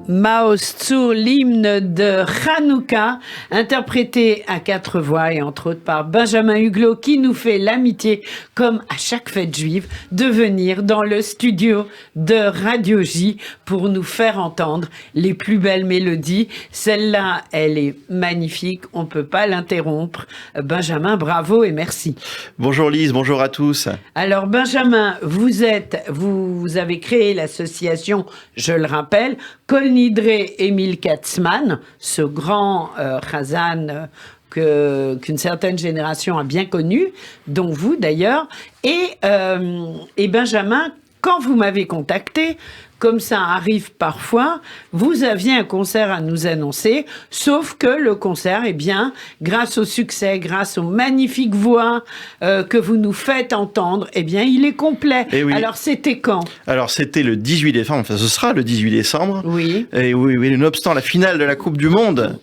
Maoz Tzur, l'hymne de Hanouka, interprété à 4 voix et entre autres par Benjamin Huglot, qui nous fait l'amitié, comme à chaque fête juive, de venir dans le studio de Radio J pour nous faire entendre les plus belles mélodies. Celle-là, elle est magnifique, on ne peut pas l'interrompre. Benjamin, bravo et merci. Bonjour Lise, bonjour à tous. Alors Benjamin, vous avez créé l'association, je le rappelle, Kol Nidre Emil Katzman, ce grand Chazan qu'une certaine génération a bien connu, dont vous d'ailleurs. Et Benjamin, quand vous m'avez contacté, comme ça arrive parfois, vous aviez un concert à nous annoncer, sauf que le concert, eh bien, grâce au succès, grâce aux magnifiques voix que vous nous faites entendre, eh bien, il est complet. Oui. Alors, c'était quand ? Alors, c'était le 18 décembre, enfin, ce sera le 18 décembre. Oui. Et oui, nonobstant la finale de la Coupe du Monde,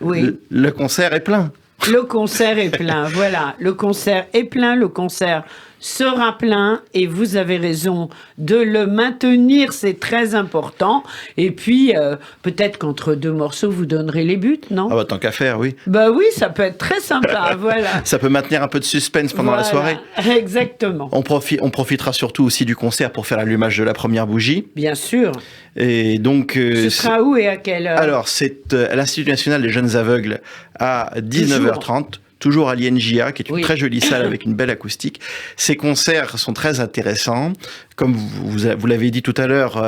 oui. Le concert est plein. Le concert est plein, voilà. Le concert est plein, le concert sera plein et vous avez raison de le maintenir, c'est très important. Et puis, peut-être qu'entre deux morceaux, vous donnerez les buts, non ? Ah bah tant qu'à faire, oui. Bah oui, ça peut être très sympa, voilà. Ça peut maintenir un peu de suspense pendant la soirée. Exactement. On profitera surtout aussi du concert pour faire l'allumage de la première bougie. Bien sûr. Et donc... Ce sera où et à quelle heure ? Alors, c'est à l'Institut National des Jeunes Aveugles à 19h30. Toujours à l'INJA, qui est une très jolie salle avec une belle acoustique. Ces concerts sont très intéressants. Comme vous l'avez dit tout à l'heure,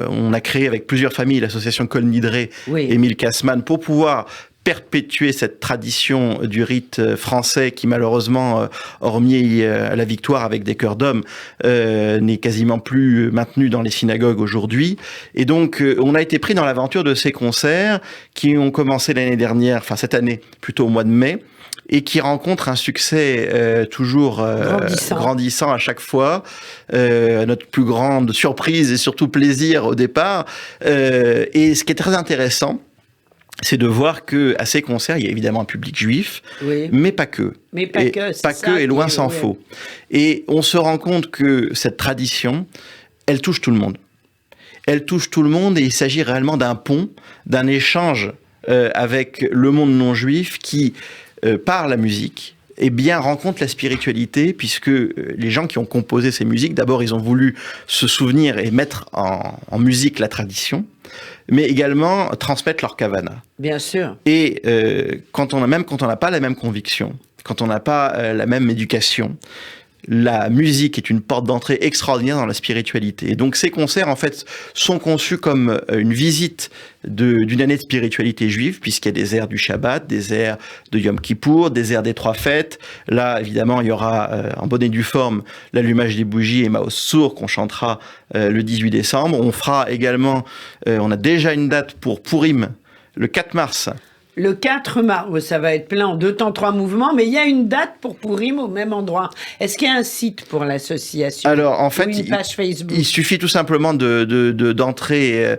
on a créé avec plusieurs familles l'association Kol Nidre Emil Katzman pour pouvoir perpétuer cette tradition du rite français qui malheureusement, hormis la victoire avec des chœurs d'hommes, n'est quasiment plus maintenu dans les synagogues aujourd'hui. Et donc, on a été pris dans l'aventure de ces concerts qui ont commencé l'année dernière, enfin cette année, plutôt au mois de mai, et qui rencontre un succès toujours grandissant à chaque fois, à notre plus grande surprise et surtout plaisir au départ. Et ce qui est très intéressant, c'est de voir que à ces concerts, il y a évidemment un public juif, mais pas que. Mais pas que, et loin s'en faut. Et on se rend compte que cette tradition, elle touche tout le monde. Elle touche tout le monde et il s'agit réellement d'un pont, d'un échange avec le monde non juif qui... par la musique, rencontre la spiritualité, puisque les gens qui ont composé ces musiques, d'abord, ils ont voulu se souvenir et mettre en musique la tradition, mais également transmettre leur kavana. Bien sûr. Et quand on n'a pas la même conviction, quand on n'a pas la même éducation, la musique est une porte d'entrée extraordinaire dans la spiritualité. Et donc ces concerts, en fait, sont conçus comme une visite d'une année de spiritualité juive, puisqu'il y a des airs du Shabbat, des airs de Yom Kippour, des airs des trois fêtes. Là, évidemment, il y aura, en bonne et due forme, l'allumage des bougies et Maoz Tzur qu'on chantera le 18 décembre. On fera également, on a déjà une date pour Purim, le 4 mars. Le 4 mars, ça va être plein en 2 temps, 3 mouvements, mais il y a une date pour Purim au même endroit. Est-ce qu'il y a un site pour l'association ? Alors, en fait, une page Facebook ? Il suffit tout simplement d'entrer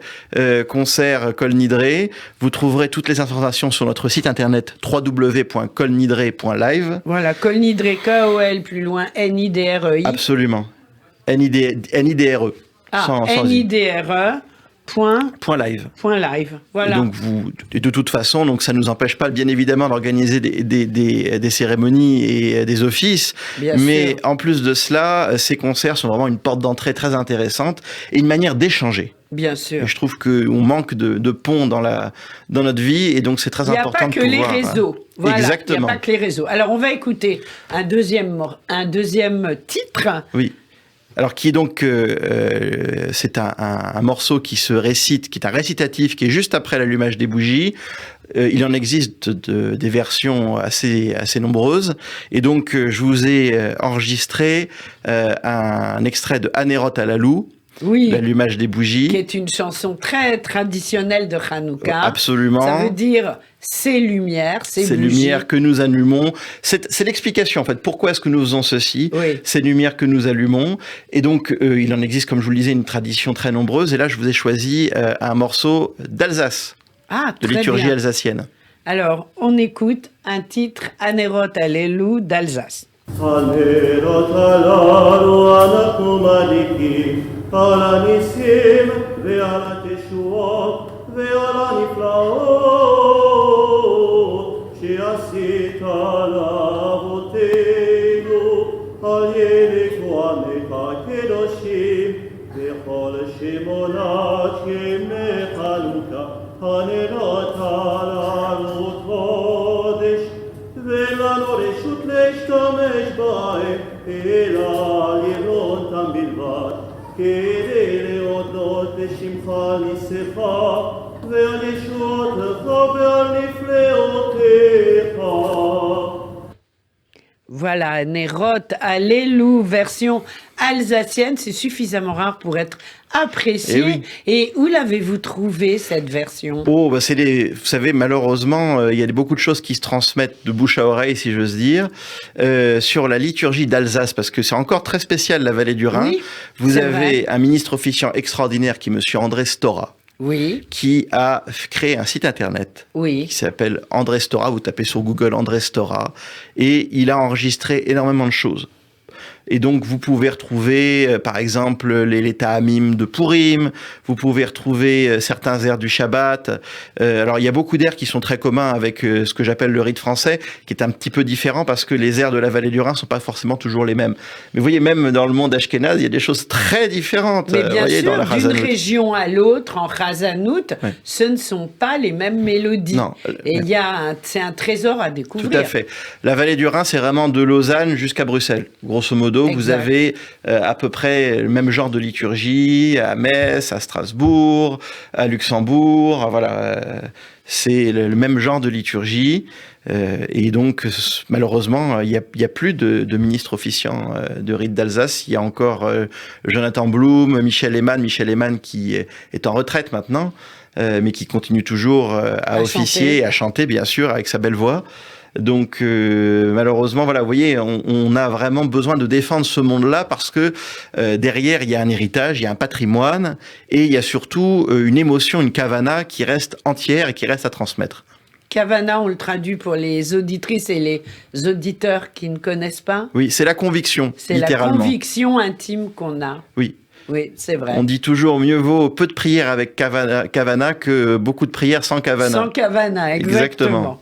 concert Kol Nidre. Vous trouverez toutes les informations sur notre site internet www.kolnidre.live. Voilà, Kol Nidre, K-O-L, plus loin, N-I-D-R-E-I. Absolument. N-I-D-R-E. N-I-D-R-E. Point live. Voilà. Et donc de toute façon, donc ça nous empêche pas bien évidemment d'organiser des cérémonies et des offices, mais sûr. En plus de cela, ces concerts sont vraiment une porte d'entrée très intéressante et une manière d'échanger. Bien sûr. Et je trouve qu'on manque de ponts dans notre vie et donc c'est très important de pouvoir... Il n'y a pas que les réseaux. Voilà, exactement. Il n'y a pas que les réseaux. Alors on va écouter un deuxième titre. Oui. Alors qui est donc c'est un morceau qui se récite, qui est un récitatif, qui est juste après l'allumage des bougies. Il en existe des versions assez nombreuses, et donc je vous ai enregistré un extrait de Hanerot Halalou. Oui, l'allumage des bougies. Qui est une chanson très traditionnelle de Hanouka. Absolument. Ça veut dire ces lumières, ces lumières que nous allumons. C'est l'explication en fait. Pourquoi est-ce que nous faisons ceci ? Ces lumières que nous allumons. Et donc, il en existe, comme je vous le disais, une tradition très nombreuse. Et là, je vous ai choisi un morceau d'Alsace, de liturgie alsacienne. Alors, on écoute un titre Hanerot Halalou d'Alsace. Hanerot Halalou anakum alikim, על הניסים ועל התשועות ועל הנפלאות שעשית לאבותינו על ידי כהניך הקדושים וכל שמונת ימי חנוכה הנרות לנו קודש ולנו רשות להשתמש בהם אלא לראותם בלבד כדי להודות לשמך ניסך ועל ישועתך ועל נפלאותיך. Voilà, Nerot, Alléluia, version alsacienne, c'est suffisamment rare pour être apprécié. Eh oui. Et où l'avez-vous trouvé, cette version? Oh, bah vous savez, malheureusement, il y a beaucoup de choses qui se transmettent de bouche à oreille, si j'ose dire, sur la liturgie d'Alsace, parce que c'est encore très spécial, la vallée du Rhin. Oui, vous avez vrai. un ministre officiant extraordinaire qui est monsieur André Stora, Oui, qui a créé un site internet oui. qui s'appelle André Stora. Vous tapez sur Google André Stora et il a enregistré énormément de choses. Et donc, vous pouvez retrouver, par exemple, les ta'amim de Purim, vous pouvez retrouver certains airs du Shabbat. Alors, il y a beaucoup d'airs qui sont très communs avec ce que j'appelle le rite français, qui est un petit peu différent parce que les airs de la vallée du Rhin ne sont pas forcément toujours les mêmes. Mais vous voyez, même dans le monde ashkénaze, il y a des choses très différentes. Mais bien voyez, dans la sûr, d'une Chazanout. région à l'autre, en Chazanout, Ouais. ce ne sont pas les mêmes mélodies. Non. Et c'est un trésor à découvrir. Tout à fait. La vallée du Rhin, c'est vraiment de Lausanne jusqu'à Bruxelles. Grosso modo, vous Exact. avez à peu près le même genre de liturgie à Metz, à Strasbourg, à Luxembourg. Voilà, c'est le même genre de liturgie. Et donc, malheureusement, il y a plus de ministre officiant de rite d'Alsace. Il y a encore Jonathan Blum, Michel Eman qui est en retraite maintenant, mais qui continue toujours à officier chanter. et à chanter, bien sûr, avec sa belle voix. Donc malheureusement, voilà, vous voyez, on a vraiment besoin de défendre ce monde-là parce que derrière, il y a un héritage, il y a un patrimoine et il y a surtout une émotion, une kavana qui reste entière et qui reste à transmettre. Kavana, on le traduit pour les auditrices et les auditeurs qui ne connaissent pas. Oui, c'est la conviction, C'est la littéralement. conviction intime qu'on a. Oui. Oui, c'est vrai. On dit toujours mieux vaut peu de prières avec kavana que beaucoup de prières sans kavana. Sans Kavana, exactement.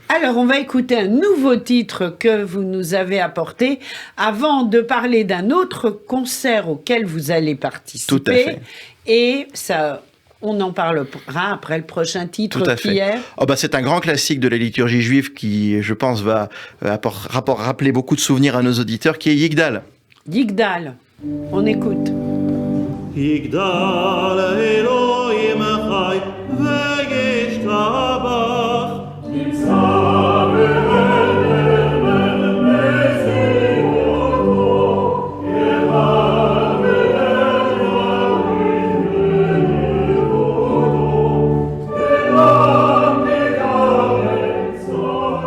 Alors, on va écouter un nouveau titre que vous nous avez apporté avant de parler d'un autre concert auquel vous allez participer. Tout à fait. Et ça, on en parlera après le prochain titre Tout à qui fait. est... Oh bah c'est un grand classique de la liturgie juive qui, je pense, va rappeler beaucoup de souvenirs à nos auditeurs, qui est Yigdal. Yigdal. On écoute. יגדל אלוהים חי וישתבח נמצא בהדר בין מסיעותו יבד בהדר בנבותו אלוהים נגאל צור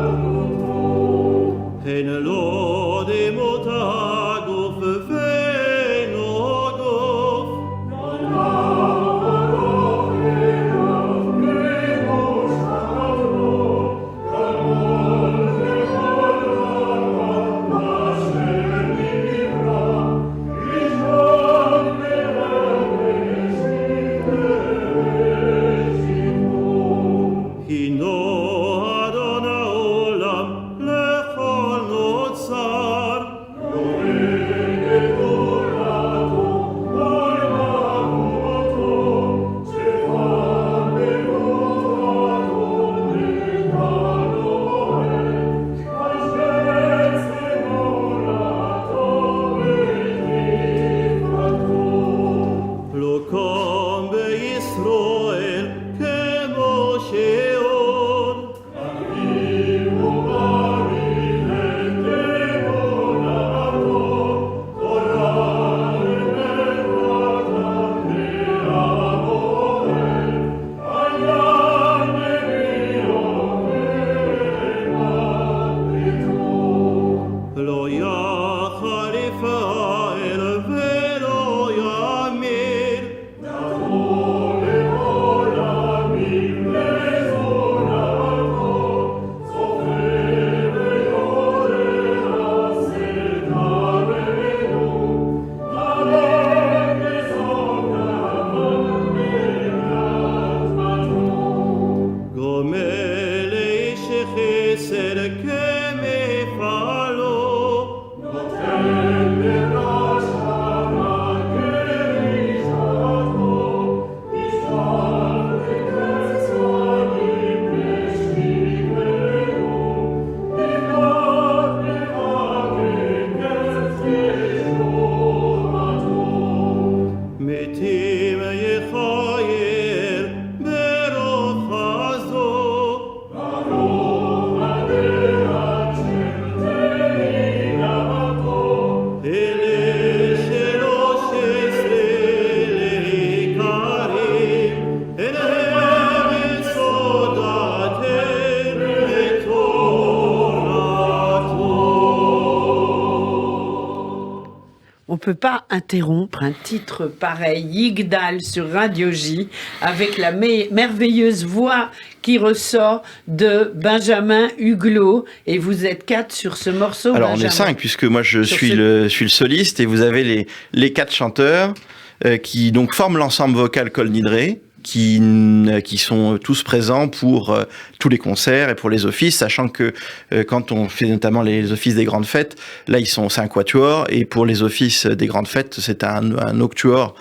ואגותו הן לא דמות הגוף ואינו גוף peut pas interrompre un titre pareil, Yigdal sur Radio J, avec la merveilleuse voix qui ressort de Benjamin Huglot. Et vous êtes 4 sur ce morceau. Alors Benjamin. on est 5 puisque moi je suis le soliste et vous avez les 4 chanteurs qui donc forment l'ensemble vocal Kol Nidre. Qui sont tous présents pour tous les concerts et pour les offices, sachant que quand on fait notamment les offices des grandes fêtes, là c'est un quatuor, et pour les offices des grandes fêtes, c'est un octuor.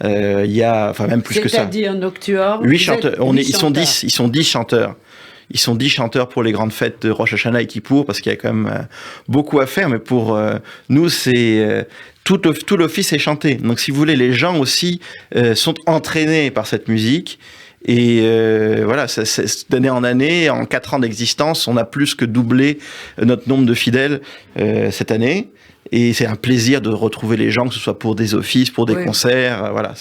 Il y a, enfin même plus que ça. C'est-à-dire un octuor. 8 chanteurs. Ils sont 10 chanteurs. Ils sont 10 chanteurs pour les grandes fêtes de Rosh Hashanah et Kippour, parce qu'il y a quand même beaucoup à faire, mais pour nous, c'est tout l'office est chanté. Donc, si vous voulez, les gens aussi sont entraînés par cette musique. Et voilà, d'année en année, en 4 ans d'existence, on a plus que doublé notre nombre de fidèles cette année. Et c'est un plaisir de retrouver les gens, que ce soit pour des offices, pour des concerts, voilà.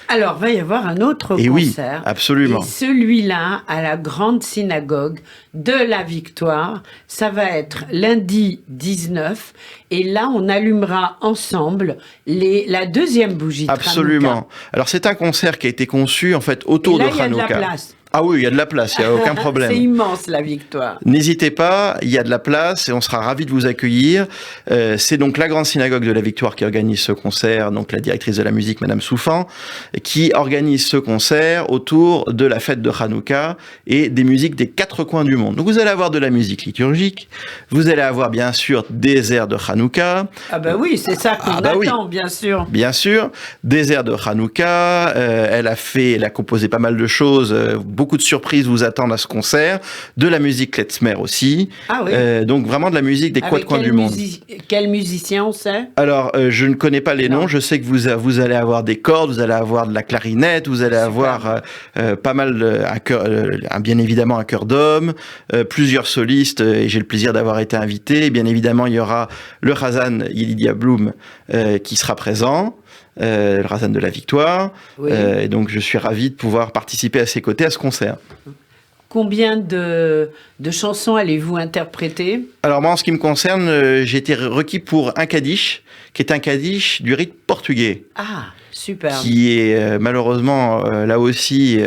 Alors, va y avoir un autre concert. Oui, absolument. Et celui-là, à la Grande Synagogue de la Victoire, ça va être lundi 19. Et là, on allumera ensemble la deuxième bougie de Absolument. Hanouka. Alors, c'est un concert qui a été conçu, en fait, autour de Hanouka. Il y a de la place. Ah oui, il y a de la place, il n'y a aucun problème. C'est immense, la Victoire. N'hésitez pas, il y a de la place et on sera ravis de vous accueillir. C'est donc la Grande Synagogue de la Victoire qui organise ce concert, donc la directrice de la musique, Madame Soufan, qui organise ce concert autour de la fête de Hanouka et des musiques des 4 coins du monde. Donc vous allez avoir de la musique liturgique, vous allez avoir bien sûr des airs de Hanouka. Ah bah oui, c'est ça qu'on attend, bien sûr. Bien sûr, des airs de Hanouka, elle a composé pas mal de choses, beaucoup de surprises vous attendent à ce concert, de la musique klezmer aussi, donc vraiment de la musique des 4 coins du monde. Quel musicien on sait? Alors, je ne connais pas les noms, je sais que vous allez avoir des cordes, vous allez avoir de la clarinette, vous allez avoir pas mal, bien évidemment un chœur d'hommes, plusieurs solistes, et j'ai le plaisir d'avoir été invité. Bien évidemment, il y aura le Razan Yelidia Blum qui sera présent. Le Razan de la Victoire. Oui. Et donc, je suis ravi de pouvoir participer à ses côtés à ce concert. Combien de chansons allez-vous interpréter? Alors, moi, en ce qui me concerne, j'ai été requis pour un kaddish, qui est un kaddish du rite portugais. Ah, super. Qui est malheureusement, là aussi...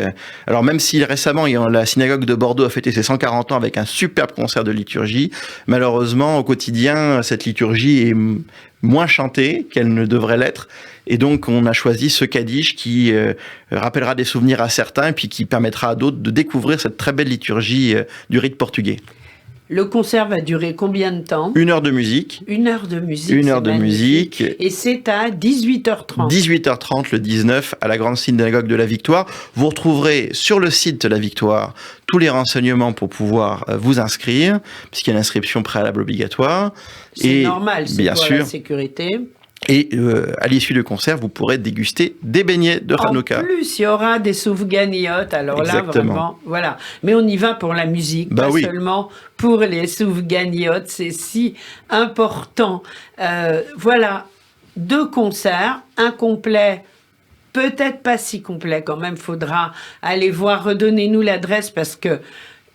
alors, même si récemment, la synagogue de Bordeaux a fêté ses 140 ans avec un superbe concert de liturgie, malheureusement, au quotidien, cette liturgie est moins chantée qu'elle ne devrait l'être. Et donc, on a choisi ce kaddish qui rappellera des souvenirs à certains et puis qui permettra à d'autres de découvrir cette très belle liturgie du rite portugais. Le concert va durer combien de temps? 1 heure de musique. 1 heure de musique. 1 heure de musique. Et c'est à 18h30. 18h30 le 19 à la Grande Synagogue de la Victoire. Vous retrouverez sur le site de la Victoire tous les renseignements pour pouvoir vous inscrire, puisqu'il y a une inscription préalable obligatoire. C'est normal, c'est bien pour sûr, la sécurité. Et à l'issue du concert, vous pourrez déguster des beignets de Hanouka. En plus, il y aura des soufganiotes. Alors exactement. Là, vraiment, voilà. Mais on y va pour la musique, pas seulement pour les soufganiotes. C'est si important. Voilà, 2 concerts, un complet. Peut-être pas si complet quand même. Faudra aller voir. Redonnez-nous l'adresse parce que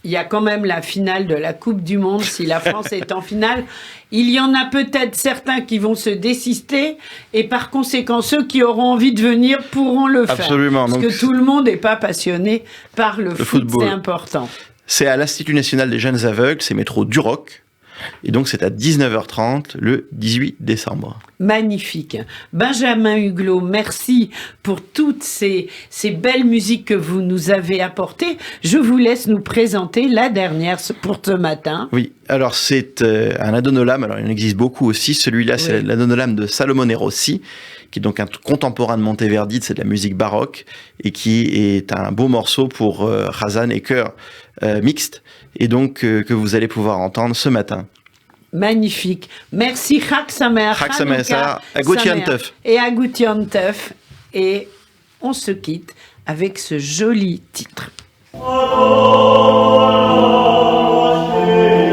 il y a quand même la finale de la Coupe du Monde. Si la France est en finale, il y en a peut-être certains qui vont se désister et par conséquent, ceux qui auront envie de venir pourront le faire. Absolument. Parce que tout le monde n'est pas passionné par le football. C'est important. C'est à l'Institut National des Jeunes Aveugles, c'est métro Duroc. Et donc, c'est à 19h30 le 18 décembre. Magnifique. Benjamin Huglot, merci pour toutes ces belles musiques que vous nous avez apportées. Je vous laisse nous présenter la dernière pour ce matin. Oui, alors c'est un Adonolam. Alors, il en existe beaucoup aussi. Celui-là, c'est l'Adonolam de Salomone Rossi, qui est donc un contemporain de Monteverdi, c'est de la musique baroque, et qui est un beau morceau pour Razan et chœur mixte, et donc que vous allez pouvoir entendre ce matin. Magnifique. Merci, Chag Sameach. Chag Sameach, Agut Yantef. Et Agut Yantef. Et on se quitte avec ce joli titre. Oh,